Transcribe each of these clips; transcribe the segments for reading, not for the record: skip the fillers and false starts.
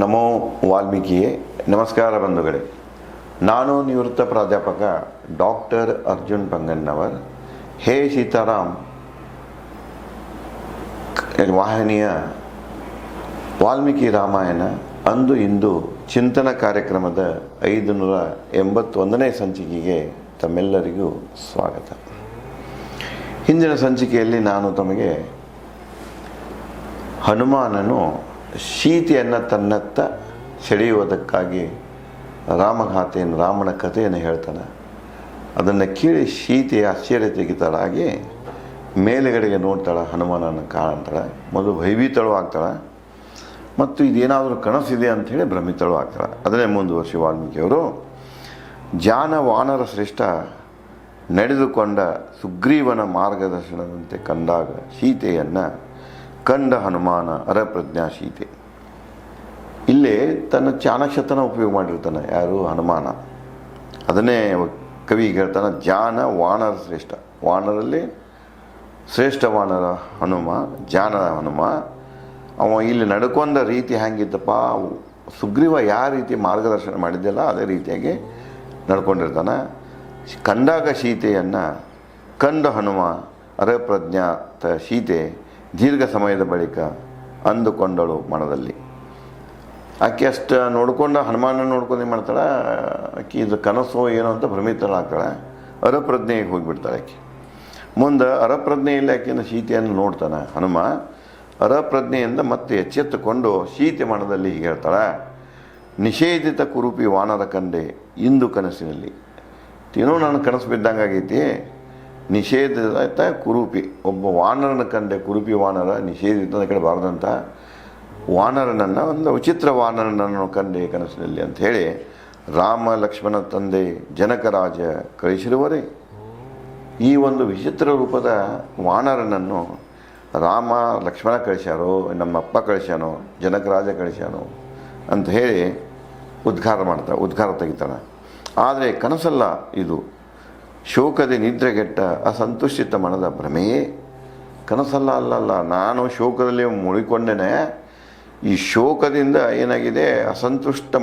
ನಮೋ ವಾಲ್ಮೀಕಿಯೇ. ನಮಸ್ಕಾರ ಬಂಧುಗಳೇ. ನಾನು ನಿವೃತ್ತ ಪ್ರಾಧ್ಯಾಪಕ ಡಾಕ್ಟರ್ ಅರ್ಜುನ್ ಪಂಗನ್ನವರ್. ಹೇ ಸೀತಾರಾಮ್ ವಾಹಿನಿಯ ವಾಲ್ಮೀಕಿ ರಾಮಾಯಣ ಅಂದು ಇಂದು ಚಿಂತನ ಕಾರ್ಯಕ್ರಮದ 581ನೇ ಸಂಚಿಕೆಗೆ ತಮ್ಮೆಲ್ಲರಿಗೂ ಸ್ವಾಗತ. ಹಿಂದಿನ ಸಂಚಿಕೆಯಲ್ಲಿ ನಾನು ತಮಗೆ ಹನುಮಾನನು ಸೀತೆಯನ್ನು ತನ್ನತ್ತ ಸೆಳೆಯುವುದಕ್ಕಾಗಿ ರಾಮನ ಕಥೆಯನ್ನು ಹೇಳ್ತಾನೆ. ಅದನ್ನು ಕೇಳಿ ಸೀತೆಯ ಆಶ್ಚರ್ಯಚಕಿತಳಾಗಿ ಮೇಲುಗಡೆಗೆ ನೋಡ್ತಾಳೆ, ಹನುಮಾನನ ಕಾಣ್ತಾಳೆ. ಮೊದಲು ಭಯಭೀತಳು ಆಗ್ತಾಳೆ ಮತ್ತು ಇದೇನಾದರೂ ಕನಸಿದೆ ಅಂಥೇಳಿ ಭ್ರಮಿತಳು ಆಗ್ತಾಳೆ. ಅದನ್ನೇ ಮುಂದುವರಿಸಿ ವಾಲ್ಮೀಕಿಯವರು ವಾನರ ಶ್ರೇಷ್ಠ ನಡೆದುಕೊಂಡ ಸುಗ್ರೀವನ ಮಾರ್ಗದರ್ಶನದಂತೆ ಕಂಡಾಗ ಸೀತೆಯನ್ನು ಕಂಡ ಹನುಮಾನ ಅರಪ್ರಜ್ಞಾ ಸೀತೆ. ಇಲ್ಲೇ ತನ್ನ ಚಾಣಕ್ಷತನ ಉಪಯೋಗ ಮಾಡಿರ್ತಾನೆ ಯಾರು? ಹನುಮಾನ. ಅದನ್ನೇ ಕವಿ ಹೇಳ್ತಾನೆ, ವಾನರ ಶ್ರೇಷ್ಠ. ವಾನರಲ್ಲಿ ಶ್ರೇಷ್ಠ ವಾನರ ಹನುಮ, ಹನುಮ. ಅವ ಇಲ್ಲಿ ನಡ್ಕೊಂಡ ರೀತಿ ಹೆಂಗಿತ್ತಪ್ಪ, ಸುಗ್ರೀವ ಯಾವ ರೀತಿ ಮಾರ್ಗದರ್ಶನ ಮಾಡಿದ್ದೆಲ್ಲ ಅದೇ ರೀತಿಯಾಗಿ ನಡ್ಕೊಂಡಿರ್ತಾನೆ. ಕಂಡಾಗ ಸೀತೆಯನ್ನು ಕಂಡ ಹನುಮ ಅರಪ್ರಜ್ಞಾತ ಸೀತೆ ದೀರ್ಘ ಸಮಯದ ಬಳಿಕ ಅಂದುಕೊಂಡಳು ಮನದಲ್ಲಿ. ಆಕೆ ಅಷ್ಟು ನೋಡ್ಕೊಂಡು ಹನುಮಾನ ನೋಡ್ಕೊಂಡು ಏನು ಮಾಡ್ತಾಳೆ, ಆಕೆ ಇದು ಕನಸು ಏನೋ ಅಂತ ಭ್ರಮಿತಳಾಗ್ತಾಳೆ. ಅರಪ್ರಜ್ಞೆಗೆ ಹೋಗಿಬಿಡ್ತಾಳೆ ಆಕೆ. ಮುಂದೆ ಅರಪ್ರಜ್ಞೆಯಲ್ಲಿ ಆಕೆಯನ್ನು ಸೀತೆಯನ್ನು ನೋಡ್ತಾನೆ ಹನುಮ. ಅರಪ್ರಜ್ಞೆಯಿಂದ ಮತ್ತೆ ಎಚ್ಚೆತ್ತುಕೊಂಡು ಸೀತೆ ಮನದಲ್ಲಿ ಹೀಗೆ ಹೇಳ್ತಾಳೆ, ನಿಷೇಧಿತ ಕುರೂಪಿ ವಾನರ ಕಂಡೆ ಇಂದು ಕನಸಿನಲ್ಲಿ. ಏನೋ ನಾನು ಕನಸು ಬಿದ್ದಂಗಾಗೈತಿ. ನಿಷೇಧಿತ ಕುರೂಪಿ, ಒಬ್ಬ ವಾನರನ ಕಂಡೆ. ಕುರೂಪಿ ವಾನರ ನಿಷೇಧಿತ ಕಡೆ ಬಾರದಂಥ ವಾನರನನ್ನು, ಒಂದು ವಿಚಿತ್ರ ವಾನರನನ್ನು ಕಂಡೆ ಕನಸಿನಲ್ಲಿ ಅಂಥೇಳಿ ರಾಮ ಲಕ್ಷ್ಮಣ ತಂದೆ ಜನಕರಾಜ ಕಳಿಸಿರುವರೇ. ಈ ಒಂದು ವಿಚಿತ್ರ ರೂಪದ ವಾನರನನ್ನು ರಾಮ ಲಕ್ಷ್ಮಣ ಕಳಿಸ್ಯಾರೋ, ನಮ್ಮಪ್ಪ ಕಳಿಸ್ಯಾನೋ, ಜನಕರಾಜ ಕಳಿಸ್ಯಾನೋ ಅಂತ ಹೇಳಿ ಉದ್ಗಾರ ತೆಗಿತಾನೆ. ಆದರೆ ಕನಸಲ್ಲ ಇದು, ಶೋಕದ ನಿದ್ರೆಗೆಟ್ಟ ಅಸಂತುಷ್ಟಿತ ಮನದ ಭ್ರಮೆಯೇ. ಕನಸಲ್ಲ, ಅಲ್ಲಲ್ಲ, ನಾನು ಶೋಕದಲ್ಲಿ ಮುಳಿಕೊಂಡೇನೆ. ಈ ಶೋಕದಿಂದ ಏನಾಗಿದೆ, ಅಸಂತುಷ್ಟ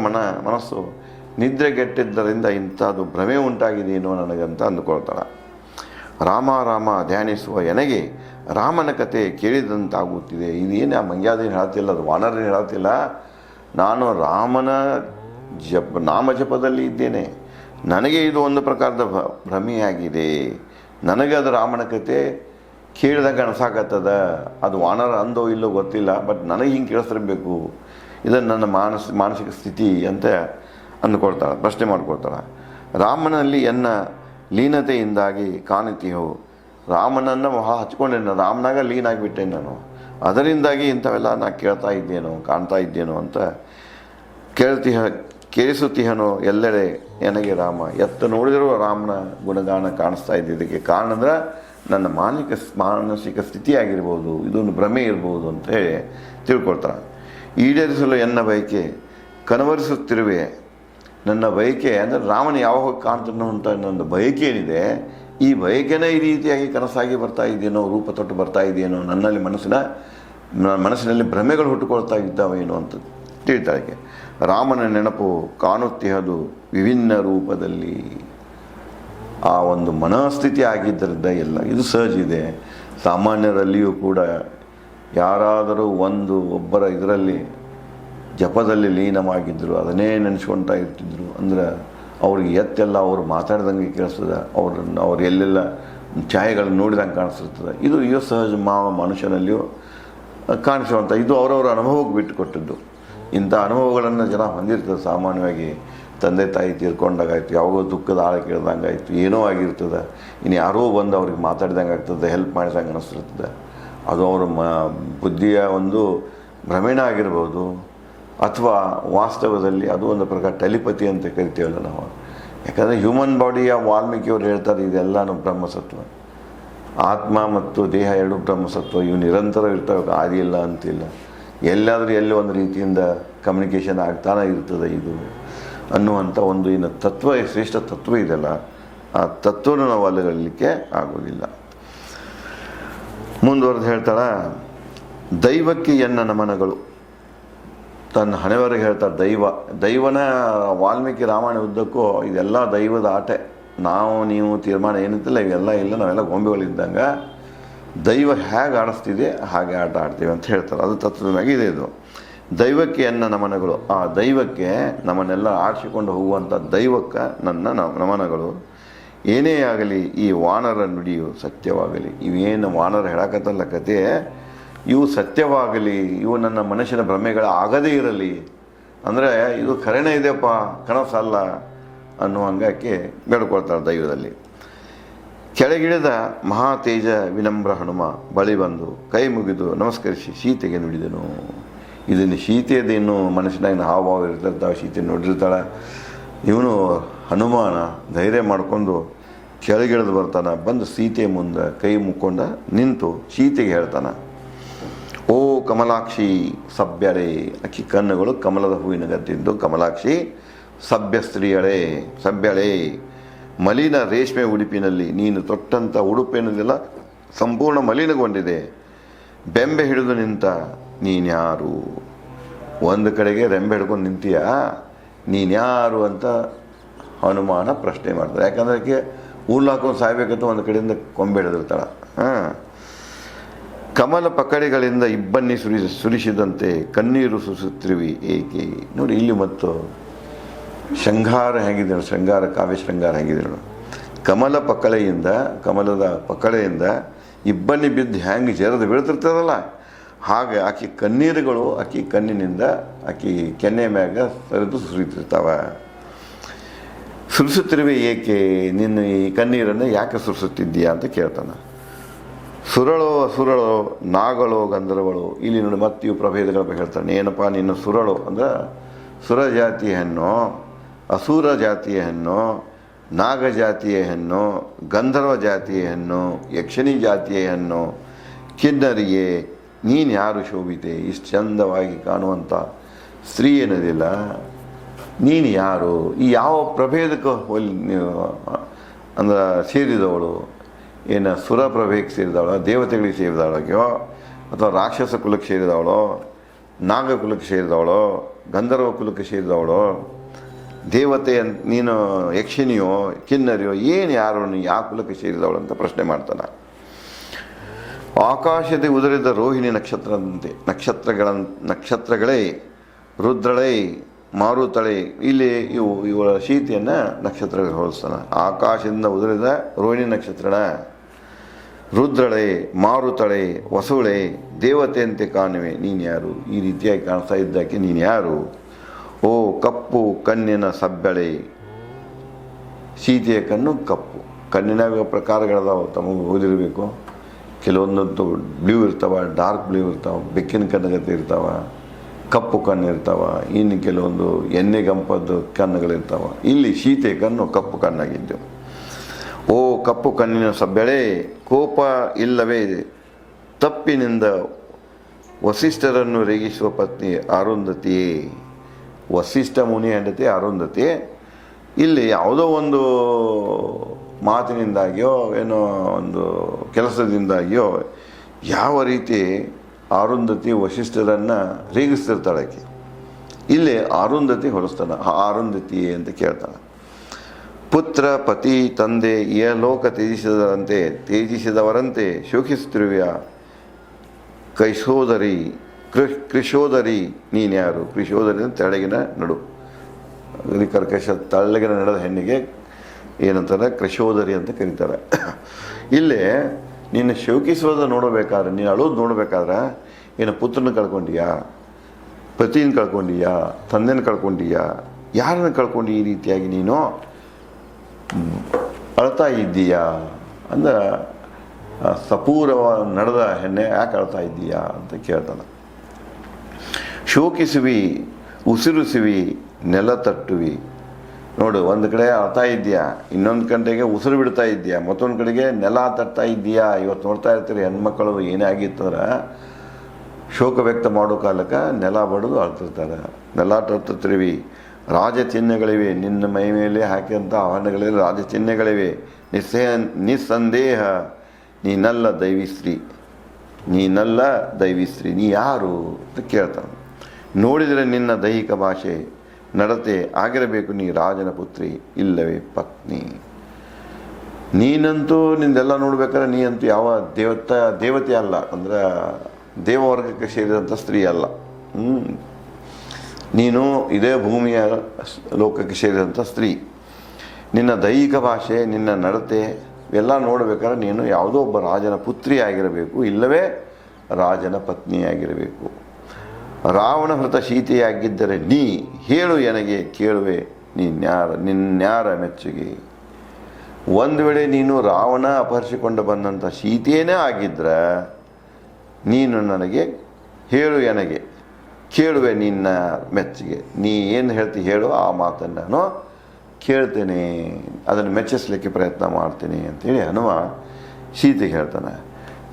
ಮನಸ್ಸು ನಿದ್ರೆಗೆಟ್ಟಿದ್ದರಿಂದ ಇಂಥದ್ದು ಭ್ರಮೆ ಉಂಟಾಗಿದೆಯೇನೋ ನನಗಂತ ಅಂದುಕೊಳ್ತಾಳೆ. ರಾಮ ಧ್ಯಾನಿಸುವ ಎನಗೆ ರಾಮನ ಕತೆ ಕೇಳಿದಂತಾಗುತ್ತಿದೆ. ಇದೇನು ಮಂಗ್ಯಾದೇನು ಹೇಳ್ತಿಲ್ಲ, ಅದು ವಾನರೇನು ಹೇಳ್ತಿಲ್ಲ. ನಾನು ರಾಮನ ನಾಮಜಪದಲ್ಲಿ ಇದ್ದೇನೆ. ನನಗೆ ಇದು ಒಂದು ಪ್ರಕಾರದ ಭ್ರಮೆಯಾಗಿದೆ. ನನಗೆ ಅದು ರಾಮನ ಕತೆ ಕೇಳಿದಾಗ ಅನ್ಸಾಕತ್ತದ. ಅದು ವಾನರ ಅಂದೋ ಇಲ್ಲೋ ಗೊತ್ತಿಲ್ಲ, ಬಟ್ ನನಗೆ ಹಿಂಗೆ ಕೇಳಿಸ್ತಿರ್ಬೇಕು. ಇದನ್ನು ನನ್ನ ಮಾನಸಿಕ ಸ್ಥಿತಿ ಅಂತ ಅಂದ್ಕೊಳ್ತಾಳೆ, ಪ್ರಶ್ನೆ ಮಾಡ್ಕೊಳ್ತಾಳೆ. ರಾಮನಲ್ಲಿ ಎನ್ನ ಲೀನತೆಯಿಂದಾಗಿ ಕಾಣುತ್ತೀಯೋ. ರಾಮನನ್ನು ಹಚ್ಕೊಂಡೇನು, ರಾಮನಾಗ ಲೀನ್ ಆಗಿಬಿಟ್ಟೇನೆ ನಾನು. ಅದರಿಂದಾಗಿ ಇಂಥವೆಲ್ಲ ನಾನು ಕೇಳ್ತಾ ಇದ್ದೇನೋ, ಕಾಣ್ತಾ ಇದ್ದೇನೋ ಅಂತ ಕೇಳಿಸುತ್ತೀಯನೋ ಎಲ್ಲೆಡೆ ನನಗೆ ರಾಮ. ಎತ್ತ ನೋಡಿದರೂ ರಾಮನ ಗುಣಗಾನ ಕಾಣಿಸ್ತಾ ಇದ್ದಿದ್ದಕ್ಕೆ ಕಾರಣ ಅಂದ್ರೆ ನನ್ನ ಮಾನಸಿಕ ಸ್ಥಿತಿಯಾಗಿರ್ಬೋದು, ಇದೊಂದು ಭ್ರಮೆ ಇರ್ಬೋದು ಅಂತ ಹೇಳಿ ತಿಳ್ಕೊಳ್ತಾನೆ. ಈಡೇರಿಸಲು ಎನ್ನ ಬಯಕೆ ಕನವರಿಸುತ್ತಿರುವೆ. ನನ್ನ ಬಯಕೆ ಅಂದರೆ ರಾಮನ ಯಾವಾಗ ಕಾಣ್ತಾನೋ ಅಂತ ನನ್ನ ಬಯಕೆ ಏನಿದೆ, ಈ ಬಯಕೆನೇ ಈ ರೀತಿಯಾಗಿ ಕನಸಾಗಿ ಬರ್ತಾ ಇದೆಯೇನೋ, ರೂಪ ತೊಟ್ಟು ಬರ್ತಾ ಇದೆಯೇನೋ, ನನ್ನಲ್ಲಿ ಮನಸ್ಸಿನಲ್ಲಿ ಭ್ರಮೆಗಳು ಹುಟ್ಟುಕೊಳ್ತಾ ಇದ್ದಾವೇನೋ ಅಂತ ತಿಳಿತಾಳೆ. ರಾಮನ ನೆನಪು ಕಾಣುತ್ತಿಹದು ವಿಭಿನ್ನ ರೂಪದಲ್ಲಿ. ಆ ಒಂದು ಮನಸ್ಥಿತಿ ಆಗಿದ್ದರಿಂದ ಎಲ್ಲ ಇದು ಸಹಜ ಇದೆ. ಸಾಮಾನ್ಯರಲ್ಲಿಯೂ ಕೂಡ ಯಾರಾದರೂ ಒಬ್ಬರ ಇದರಲ್ಲಿ ಜಪದಲ್ಲಿ ಲೀನವಾಗಿದ್ದರು, ಅದನ್ನೇ ನೆನೆಸ್ಕೊಳ್ತಾ ಇರ್ತಿದ್ರು ಅಂದ್ರೆ ಅವ್ರಿಗೆ ಎತ್ತೆಲ್ಲ ಅವ್ರು ಮಾತಾಡ್ದಂಗೆ ಕೇಳಿಸ್ತದೆ, ಅವ್ರು ಎಲ್ಲೆಲ್ಲ ಛಾಯೆಗಳನ್ನು ನೋಡಿದಂಗೆ ಕಾಣಿಸ್ತಿರ್ತದೆ. ಇದು ಸಹಜ ಮನುಷ್ಯನಲ್ಲಿಯೂ ಕಾಣಿಸುವಂಥ, ಇದು ಅವರವರ ಅನುಭವಕ್ಕೆ ಬಿಟ್ಟು ಕೊಟ್ಟದ್ದು. ಇಂಥ ಅನುಭವಗಳನ್ನು ಜನ ಹೊಂದಿರ್ತದೆ. ಸಾಮಾನ್ಯವಾಗಿ ತಂದೆ ತಾಯಿ ತೀರ್ಕೊಂಡಾಗಾಯ್ತು, ಯಾವಾಗೋ ದುಃಖದ ಆಳ ಕೇಳ್ದಂಗೆ ಆಯಿತು, ಏನೋ ಆಗಿರ್ತದೆ, ಇನ್ನು ಯಾರೋ ಬಂದು ಅವ್ರಿಗೆ ಮಾತಾಡಿದಂಗೆ ಆಗ್ತದೆ, ಹೆಲ್ಪ್ ಮಾಡಿದಂಗೆ ಅನ್ನಿಸ್ತಿರ್ತದೆ. ಅದು ಅವರ ಬುದ್ಧಿಯ ಒಂದು ಭ್ರಮೆಣ ಆಗಿರ್ಬೋದು, ಅಥವಾ ವಾಸ್ತವದಲ್ಲಿ ಅದು ಒಂದು ಪ್ರಕಾರ ಟೆಲಿಪತಿ ಅಂತ ಕರಿತೀವಲ್ಲ ನಾವು. ಯಾಕಂದರೆ ಹ್ಯೂಮನ್ ಬಾಡಿಯ ವಾಲ್ಮೀಕಿಯವರು ಹೇಳ್ತಾರೆ, ಇದೆಲ್ಲನೂ ಬ್ರಹ್ಮಸತ್ವ. ಆತ್ಮ ಮತ್ತು ದೇಹ ಎರಡು ಬ್ರಹ್ಮಸತ್ವ, ಇವು ನಿರಂತರ ಇರ್ತವೆ, ಆದಿಲ್ಲ ಅಂತಿಲ್ಲ. ಎಲ್ಲಾದರೂ ಎಲ್ಲೋ ಒಂದು ರೀತಿಯಿಂದ ಕಮ್ಯುನಿಕೇಷನ್ ಆಗ್ತಾನೆ ಇರ್ತದೆ ಇದು ಅನ್ನುವಂಥ ಒಂದು ಇನ್ನು ಶ್ರೇಷ್ಠ ತತ್ವ ಇದೆಲ್ಲ, ಆ ತತ್ವವನ್ನು ನಾವು ಅಲ್ಲಗಲಿಕ್ಕೆ ಆಗೋದಿಲ್ಲ. ಮುಂದುವರೆದು ಹೇಳ್ತಾಳ, ದೈವಕ್ಕೆ ಎನ್ನ ನಮನಗಳು. ತನ್ನ ಹಣೆವರೆಗೆ ಹೇಳ್ತಾರೆ ದೈವನ ವಾಲ್ಮೀಕಿ ರಾಮಾಯಣ ಉದ್ದಕ್ಕೂ ಇದೆಲ್ಲ ದೈವದ ಆಟೆ. ನಾವು ನೀವು ತೀರ್ಮಾನ ಏನಿತ್ತಿಲ್ಲ, ಇವೆಲ್ಲ ಇಲ್ಲ, ನಾವೆಲ್ಲ ಗೊಂಬೆಗಳಿದ್ದಂಗೆ ದೈವ ಹೇಗೆ ಆಡಿಸ್ತಿದೆ ಹಾಗೆ ಆಟ ಆಡ್ತೀವಿ ಅಂತ ಹೇಳ್ತಾರೆ. ಅದು ತತ್ವದ ಮ್ಯಾಗೆ ಇದೆ. ಇದು ದೈವಕ್ಕೆ ಎನ್ನ ನಮನಗಳು. ಆ ದೈವಕ್ಕೆ ನಮ್ಮನ್ನೆಲ್ಲ ಆಡಿಸಿಕೊಂಡು ಹೋಗುವಂಥ ದೈವಕ್ಕೆ ನನ್ನ ನಮನಗಳು. ಏನೇ ಆಗಲಿ ಈ ವಾನರ ನುಡಿಯು ಸತ್ಯವಾಗಲಿ. ಇವೇನು ವಾನರ ಹೇಳಕತ್ತಲ್ಲ ಕತೆ, ಇವು ಸತ್ಯವಾಗಲಿ, ಇವು ನನ್ನ ಮನಸ್ಸಿನ ಭ್ರಮೆಗಳ ಆಗದೇ ಇರಲಿ. ಅಂದರೆ ಇದು ಖರೇನೇ ಇದೆಯಪ್ಪ, ಕನಸಲ್ಲ ಅನ್ನುವಂಗಾಕೆ ಬೇಡ್ಕೊಳ್ತಾರೆ ದೈವದಲ್ಲಿ. ಕೆಳಗಿಳಿದ ಮಹಾತೇಜ ವಿನಮ್ರ ಹನುಮ ಬಳಿ ಬಂದು ಕೈ ಮುಗಿದು ನಮಸ್ಕರಿಸಿ ಸೀತೆಗೆ ನುಡಿದನು. ಇದನ್ನು ಸೀತೆಯದೇನು ಮನಸ್ಸಿನಾಗಿನ ಹಾವಭಾವ ಇರ್ತಿರ್ತಾವೆ, ಸೀತೆ ನೋಡಿರ್ತಾಳೆ. ಇವನು ಹನುಮಾನ ಧೈರ್ಯ ಮಾಡಿಕೊಂಡು ಕೆಳಗಿಳಿದು ಬರ್ತಾನೆ. ಬಂದು ಸೀತೆ ಮುಂದೆ ಕೈ ಮುಕ್ಕೊಂಡ ನಿಂತು ಸೀತೆಗೆ ಹೇಳ್ತಾನೆ, ಓ ಕಮಲಾಕ್ಷಿ ಸಭ್ಯಳೆ. ಅಕ್ಕಿ ಕಣ್ಣುಗಳು ಕಮಲದ ಹೂವಿನ ಗತ್ತಿದ್ದು ಕಮಲಾಕ್ಷಿ. ಸಭ್ಯಳೆ ಮಲಿನ ರೇಷ್ಮೆ ಉಡುಪಿನಲ್ಲಿ ನೀನು ತೊಟ್ಟಂಥ ಉಡುಪೇನದೆಲ್ಲ ಸಂಪೂರ್ಣ ಮಲಿನಗೊಂಡಿದೆ. ಬೆಂಬೆ ಹಿಡಿದು ನಿಂತ ನೀನ್ಯಾರು? ಒಂದು ಕಡೆಗೆ ರೆಂಬೆ ಹಿಡ್ಕೊಂಡು ನಿಂತೀಯ, ನೀನ್ಯಾರು ಅಂತ ಹನುಮಾನ ಪ್ರಶ್ನೆ ಮಾಡ್ತಾರೆ. ಯಾಕಂದ್ರೆ ಅದಕ್ಕೆ ಹಾಕೊಂಡು ಸಾಯ್ಬೇಕಂತ ಒಂದು ಕಡೆಯಿಂದ ಕೊಂಬೆ ಹಿಡಿದಿರ್ತಾಳೆ. ಕಮಲ ಪಕಡೆಗಳಿಂದ ಇಬ್ಬನಿ ಸುರಿಸಿದಂತೆ ಕಣ್ಣೀರು ಸುರಿಸುತ್ತಿರುವಿ ಏಕೆ? ನೋಡಿ ಇಲ್ಲಿ ಮತ್ತು ಶೃಂಗಾರ ಹೇಗಿದ್ದಳು, ಶೃಂಗಾರ ಕಾವ್ಯ ಶೃಂಗಾರ ಹೇಗಿದ್ದಳು. ಕಮಲದ ಪಕಳೆಯಿಂದ ಇಬ್ಬನಿ ಬಿದ್ದು ಹೆಂಗೆ ಜರದ ಬೀಳ್ತಿರ್ತದಲ್ಲ, ಹಾಗೆ ಆಕೆ ಕಣ್ಣೀರುಗಳು ಆಕೆ ಕಣ್ಣಿನಿಂದ ಆಕೆ ಕೆನ್ನೆ ಮ್ಯಾಗ ಸರಿದು ಸುರಿತಿರ್ತಾವೆ. ಸುರಿಸುತ್ತಿರುವೆ ಏಕೆ? ನಿನ್ನ ಈ ಕಣ್ಣೀರನ್ನು ಯಾಕೆ ಸುರಿಸುತ್ತಿದ್ದೀಯಾ ಅಂತ ಕೇಳ್ತಾನೆ. ಸುರಳೋ ನಾಗಳೋ ಗಂಧರ್ವಳು. ಇಲ್ಲಿ ನೋಡಿ ಮತ್ತೆ ಇವು ಪ್ರಭೇದಗಳ ಬಗ್ಗೆ ಹೇಳ್ತಾನೆ. ಏನಪ್ಪ ನಿನ್ನ ಸುರಳು ಅಂದ್ರೆ ಸುರ ಜಾತಿಯ ಹೆಣ್ಣು, ಅಸುರ ಜಾತಿಯ ಹೆಣ್ಣು, ನಾಗ ಜಾತಿಯ ಹೆಣ್ಣು, ಗಂಧರ್ವ ಜಾತಿಯ ಹೆಣ್ಣು, ಯಕ್ಷಿಣಿ ಜಾತಿಯ ಹೆಣ್ಣು, ಕಿನ್ನರಿಯೇ ನೀನು ಯಾರು ಶೋಭಿತೆ? ಇಷ್ಟು ಚಂದವಾಗಿ ಕಾಣುವಂಥ ಸ್ತ್ರೀ ಏನದಿಲ್ಲ, ನೀನು ಯಾರು? ಈ ಯಾವ ಪ್ರಭೇದಕ್ಕೆ ಅಂದ್ರೆ ಸೇರಿದವಳು? ಏನು ಸುರ ಪ್ರಭೇದಕ್ಕೆ ಸೇರಿದವಳೋ, ದೇವತೆಗಳಿಗೆ ಸೇರಿದವಳೋ, ಅಥವಾ ರಾಕ್ಷಸ ಕುಲಕ್ಕೆ ಸೇರಿದವಳೋ, ನಾಗ ಕುಲಕ್ಕೆ ಸೇರಿದವಳೋ, ಗಂಧರ್ವ ಕುಲಕ್ಕೆ ಸೇರಿದವಳೋ, ದೇವತೆ ನೀನು ಯಕ್ಷಿಣಿಯೋ ಕಿನ್ನರಿಯೋ, ಏನು ಯಾರು ನೀನು ಯಾವ ಕುಲಕ್ಕೆ ಸೇರಿದವಳು ಅಂತ ಪ್ರಶ್ನೆ ಮಾಡ್ತಾನೆ. ಆಕಾಶದ ಉದುರಿದ ರೋಹಿಣಿ ನಕ್ಷತ್ರದಂತೆ ನಕ್ಷತ್ರಗಳೇ ರುದ್ರಳೇ ಮಾರುತಳೆ. ಇಲ್ಲಿ ಇವಳ ಸೀತೆಯನ್ನು ನಕ್ಷತ್ರಗಳಿಗೆ ಹೋಲಿಸ್ತಾನೆ. ಆಕಾಶದಿಂದ ಉದುರಿದ ರೋಹಿಣಿ ನಕ್ಷತ್ರಣ, ರುದ್ರಳೆ, ಮಾರುತಳೆ, ವಸುಳೆ, ದೇವತೆಯಂತೆ ಕಾಣುವೆ ನೀನು ಯಾರು? ಈ ರೀತಿಯಾಗಿ ಕಾಣಿಸ್ತಾ ಇದ್ದಕ್ಕೆ ನೀನು ಯಾರು? ಓ ಕಪ್ಪು ಕಣ್ಣಿನ ಸಬ್ಬಳೆ. ಸೀತೆಯ ಕಣ್ಣು ಕಪ್ಪು. ಕಣ್ಣಿನ ಪ್ರಕಾರಗಳದಾವ, ತಮಗೆ ಓದಿರಬೇಕು. ಕೆಲವೊಂದಂತೂ ಬ್ಲೂ ಇರ್ತಾವ, ಡಾರ್ಕ್ ಬ್ಲೂ ಇರ್ತಾವ, ಬೆಕ್ಕಿನ ಕಣ್ಣಗತ್ತೆ ಇರ್ತಾವ, ಕಪ್ಪು ಕಣ್ಣು ಇರ್ತಾವ, ಇನ್ನು ಕೆಲವೊಂದು ಎಣ್ಣೆ ಗಂಪದ್ದು ಕಣ್ಣುಗಳಿರ್ತಾವ. ಇಲ್ಲಿ ಸೀತೆ ಕಣ್ಣು ಕಪ್ಪು ಕಣ್ಣಾಗಿದ್ದು. ಓ ಕಪ್ಪು ಕಣ್ಣಿನ ಸಬ್ಬೆಳೆ, ಕೋಪ ಇಲ್ಲವೇ ತಪ್ಪಿನಿಂದ ವಸಿಷ್ಠರನ್ನು ರೇಗಿಸುವ ಪತ್ನಿ ಅರುಂಧತಿಯೇ. ವಸಿಷ್ಠ ಮುನಿ ಹೆಂಡತಿ ಅರುಂಧತಿ. ಇಲ್ಲಿ ಯಾವುದೋ ಒಂದು ಮಾತಿನಿಂದಾಗಿಯೋ ಏನೋ ಒಂದು ಕೆಲಸದಿಂದಾಗಿಯೋ ಯಾವ ರೀತಿ ಅರುಂಧತಿ ವಸಿಷ್ಠರನ್ನು ರೇಗಿಸ್ತಿರ್ತಾಳೆ ಆಕೆ. ಇಲ್ಲಿ ಅರುಂಧತಿ ಹೊಲಿಸ್ತಾನೆ. ಅರುಂಧತಿ ಅಂತ ಕೇಳ್ತಾನೆ. ಪುತ್ರ ಪತಿ ತಂದೆ ಈ ಲೋಕ ತ್ಯಜಿಸಿದವರಂತೆ ಶೋಕಿಸುತ್ತಿರುವೆಯ ಕೈಸೋದರಿ ಕೃಶೋದರಿ ನೀನ್ಯಾರು? ಕೃಶೋದರಿ ಅಂತ ತೆಳಗಿನ ನಡು, ಕರ್ಕಶ ತೆಳ್ಳಗಿನ ನಡೆದ ಹೆಣ್ಣಿಗೆ ಏನಂತಾರೆ ಕೃಶೋದರಿ ಅಂತ ಕರೀತಾರೆ. ಇಲ್ಲಿ ನೀನು ಶೋಕಿಸೋದು ನೋಡಬೇಕಾದ್ರೆ, ನೀನು ಅಳೋದು ನೋಡಬೇಕಾದ್ರೆ ಏನು ಪುತ್ರನ ಕಳ್ಕೊಂಡೀಯಾ, ಪತಿನ ಕಳ್ಕೊಂಡೀಯಾ, ತಂದೆನ ಕಳ್ಕೊಂಡೀಯಾ, ಯಾರನ್ನು ಕಳ್ಕೊಂಡು ಈ ರೀತಿಯಾಗಿ ನೀನು ಅಳ್ತಾ ಇದ್ದೀಯಾ? ಅಂದ್ರೆ ಸಪೂರವ ನಡೆದ ಹೆಣ್ಣೆ ಯಾಕೆ ಅಳ್ತಾ ಇದ್ದೀಯಾ ಅಂತ ಕೇಳ್ತಾನೆ. ಶೋಕಿಸುವಿ, ಉಸಿರುಸುವಿ, ನೆಲ ತಟ್ಟುವಿ. ನೋಡು, ಒಂದು ಕಡೆ ಅಳ್ತಾ ಇದ್ದೀಯಾ, ಇನ್ನೊಂದು ಗಂಟೆಗೆ ಉಸಿರು ಬಿಡ್ತಾ ಇದ್ದೀಯಾ, ಮತ್ತೊಂದು ಕಡೆಗೆ ನೆಲ ತಟ್ತಾ ಇದ್ದೀಯಾ. ಇವತ್ತು ನೋಡ್ತಾ ಇರ್ತೀರಿ ಹೆಣ್ಮಕ್ಕಳು ಏನೇ ಆಗಿತ್ತಂದ್ರೆ ಶೋಕ ವ್ಯಕ್ತ ಮಾಡೋ ಕಾಲಕ್ಕೆ ನೆಲ ಬಡಿದು ಅಳ್ತಿರ್ತಾರೆ. ನೆಲ ತಟ್ಟುತ್ತಿರುವಿ. ರಾಜಚಿಹ್ನೆಗಳಿವೆ, ನಿನ್ನ ಮೈ ಮೇಲೆ ಹಾಕಿದಂಥ ಆಭರಣಗಳಲ್ಲಿ ರಾಜಚಿಹ್ನೆಗಳಿವೆ. ನಿಸ್ಸಂದೇಹ ನೀನಲ್ಲ ದೈವಿಸ್ತ್ರೀ, ನೀನಲ್ಲ ದೈವಿಸ್ತ್ರೀ, ನೀ ಯಾರು ಅಂತ ಕೇಳ್ತಾನೆ. ನೋಡಿದರೆ ನಿನ್ನ ದೈಹಿಕ ಭಾಷೆ ನಡತೆ ಆಗಿರಬೇಕು ನೀ ರಾಜನ ಪುತ್ರಿ ಇಲ್ಲವೇ ಪತ್ನಿ. ನೀನಂತೂ ನಿಂದೆಲ್ಲ ನೋಡ್ಬೇಕಾದ್ರೆ ನೀ ಅಂತೂ ಯಾವ ದೇವತೆ ಅಲ್ಲ, ಅಂದರೆ ದೇವವರ್ಗಕ್ಕೆ ಸೇರಿದಂಥ ಸ್ತ್ರೀ ಅಲ್ಲ. ನೀನು ಇದೇ ಭೂಮಿಯ ಲೋಕಕ್ಕೆ ಸೇರಿದಂಥ ಸ್ತ್ರೀ. ನಿನ್ನ ದೈಹಿಕ ಭಾಷೆ, ನಿನ್ನ ನಡತೆ ಎಲ್ಲ ನೋಡಬೇಕಾದ್ರೆ ನೀನು ಯಾವುದೋ ಒಬ್ಬ ರಾಜನ ಪುತ್ರಿ ಆಗಿರಬೇಕು, ಇಲ್ಲವೇ ರಾಜನ ಪತ್ನಿಯಾಗಿರಬೇಕು. ರಾವಣ ಹೃತ ಸೀತೆಯಾಗಿದ್ದರೆ ನೀ ಹೇಳು ಎನಗೆ ಕೇಳುವೆ ನಿನ್ಯಾರ ಮೆಚ್ಚುಗೆ. ಒಂದು ವೇಳೆ ನೀನು ರಾವಣ ಅಪಹರಿಸಿಕೊಂಡು ಬಂದಂಥ ಸೀತೆಯೇ ಆಗಿದ್ದರೆ ನೀನು ನನಗೆ ಹೇಳು ಎನಗೆ ಕೇಳುವೆ ನಿನ್ನ ಮೆಚ್ಚುಗೆ. ನೀ ಏನು ಹೇಳ್ತಿ ಹೇಳು, ಆ ಮಾತನ್ನು ನಾನು ಕೇಳ್ತೇನೆ, ಅದನ್ನು ಮೆಚ್ಚಿಸಲಿಕ್ಕೆ ಪ್ರಯತ್ನ ಮಾಡ್ತೀನಿ ಅಂತೇಳಿ ಹನುಮ ಸೀತೆಗೆ ಹೇಳ್ತಾನೆ.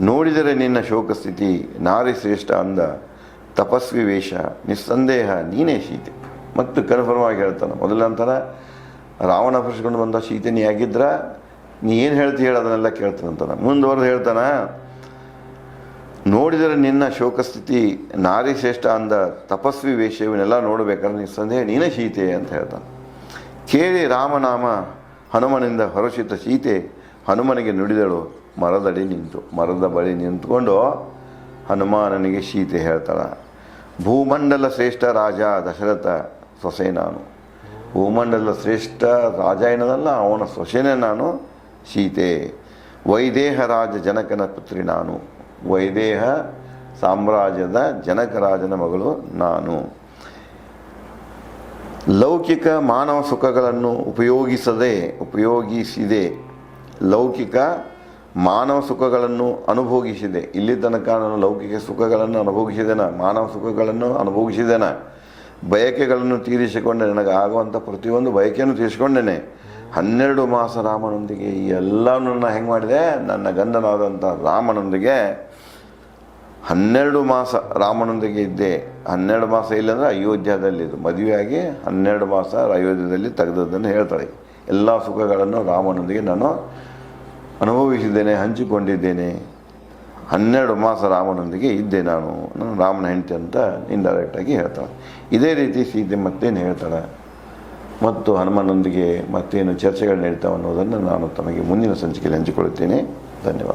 ನೋಡಿದರೆ ನಿನ್ನ ಶೋಕ ಸ್ಥಿತಿ ನಾರಿ ಶ್ರೇಷ್ಠ ಅಂದ ತಪಸ್ವಿ ವೇಷ ನಿಸ್ಸಂದೇಹ ನೀನೇ ಸೀತೆ. ಮತ್ತು ಕನ್ಫರ್ಮ್ ಆಗಿ ಹೇಳ್ತಾನೆ. ಮೊದಲಂತರ ರಾವಣ ಅಪಹರಿಸಿಕೊಂಡು ಬಂದ ಸೀತೆ ನೀ ಆಗಿದ್ರ ನೀ ಏನು ಹೇಳ್ತಿ ಹೇಳು ಅದನ್ನೆಲ್ಲ ಕೇಳ್ತಾನಂತಾನೆ. ಮುಂದುವರೆದು ಹೇಳ್ತಾನೆ, ನೋಡಿದರೆ ನಿನ್ನ ಶೋಕಸ್ಥಿತಿ ನಾರಿ ಶ್ರೇಷ್ಠ ಅಂದ ತಪಸ್ವಿ ವೇಷ ಇವನ್ನೆಲ್ಲ ನೋಡಬೇಕಾದ್ರೆ ನಿಸ್ಸಂದೇಹ ನೀನೇ ಸೀತೆ ಅಂತ ಹೇಳ್ತಾನೆ. ಕೇಳಿ ರಾಮನಾಮ ಹನುಮನಿಂದ ಹೊರಸಿತ ಸೀತೆ ಹನುಮನಿಗೆ ನುಡಿದಳು ಮರದ ಬಳಿ ನಿಂತ್ಕೊಂಡು ಹನುಮಾನನಿಗೆ ಸೀತೆ ಹೇಳ್ತಾಳೆ, ಭೂಮಂಡಲ ಶ್ರೇಷ್ಠ ರಾಜ ದಶರಥ ಸೊಸೆ ನಾನು. ಭೂಮಂಡಲ ಶ್ರೇಷ್ಠ ರಾಜ ಏನದಲ್ಲ ಅವನ ಸೊಸೆನೇ ನಾನು ಸೀತೆ. ವೈದೇಹ ರಾಜ ಜನಕನ ಪುತ್ರಿ ನಾನು. ವೈದೇಹ ಸಾಮ್ರಾಜ್ಯದ ಜನಕರಾಜನ ಮಗಳು ನಾನು. ಲೌಕಿಕ ಮಾನವ ಸುಖಗಳನ್ನು ಉಪಯೋಗಿಸಿದೆ ಲೌಕಿಕ ಮಾನವ ಸುಖಗಳನ್ನು ಅನುಭೋಗಿಸಿದೆ. ಇಲ್ಲಿ ತನಕ ನಾನು ಲೌಕಿಕ ಸುಖಗಳನ್ನು ಅನುಭೋಗಿಸಿದ್ದೇನೆ, ಮಾನವ ಸುಖಗಳನ್ನು ಅನುಭೋಗಿಸಿದ್ದೇನೆ, ಬಯಕೆಗಳನ್ನು ತೀರಿಸಿಕೊಂಡೆ, ನನಗೆ ಆಗುವಂಥ ಪ್ರತಿಯೊಂದು ಬಯಕೆಯನ್ನು ತೀರಿಸಿಕೊಂಡೇನೆ. 12 ಮಾಸ ರಾಮನೊಂದಿಗೆ ಈ ಎಲ್ಲವನ್ನೂ ನಾನು ಹೆಂಗೆ ಮಾಡಿದೆ, ನನ್ನ ಗಂಡನಾದಂಥ ರಾಮನೊಂದಿಗೆ 12 ಮಾಸ ರಾಮನೊಂದಿಗೆ ಇದ್ದೆ. 12 ಮಾಸ ಇಲ್ಲಂದರೆ ಅಯೋಧ್ಯದಲ್ಲಿದ್ದು ಮದುವೆಯಾಗಿ 12 ಮಾಸ ಅಯೋಧ್ಯದಲ್ಲಿ ತೆಗೆದದ್ದನ್ನು ಹೇಳ್ತಾಳೆ. ಎಲ್ಲ ಸುಖಗಳನ್ನು ರಾಮನೊಂದಿಗೆ ನಾನು ಅನುಭವಿಸಿದ್ದೇನೆ, ಹಂಚಿಕೊಂಡಿದ್ದೇನೆ. 12 ಮಾಸ ರಾಮನೊಂದಿಗೆ ಇದ್ದೆ ನಾನು ರಾಮನ ಹೆಂಡತಿ ಅಂತ ಇಂಡೈರೆಕ್ಟಾಗಿ ಹೇಳ್ತಾಳೆ. ಇದೇ ರೀತಿ ಸೀತೆ ಮತ್ತೇನು ಹೇಳ್ತಾಳೆ ಮತ್ತು ಹನುಮನೊಂದಿಗೆ ಮತ್ತೇನು ಚರ್ಚೆಗಳು ನಡೀತಾವೆ ಅನ್ನೋದನ್ನು ನಾನು ತಮಗೆ ಮುಂದಿನ ಸಂಚಿಕೆಯಲ್ಲಿ ಹಂಚಿಕೊಳ್ಳುತ್ತೇನೆ. ಧನ್ಯವಾದ.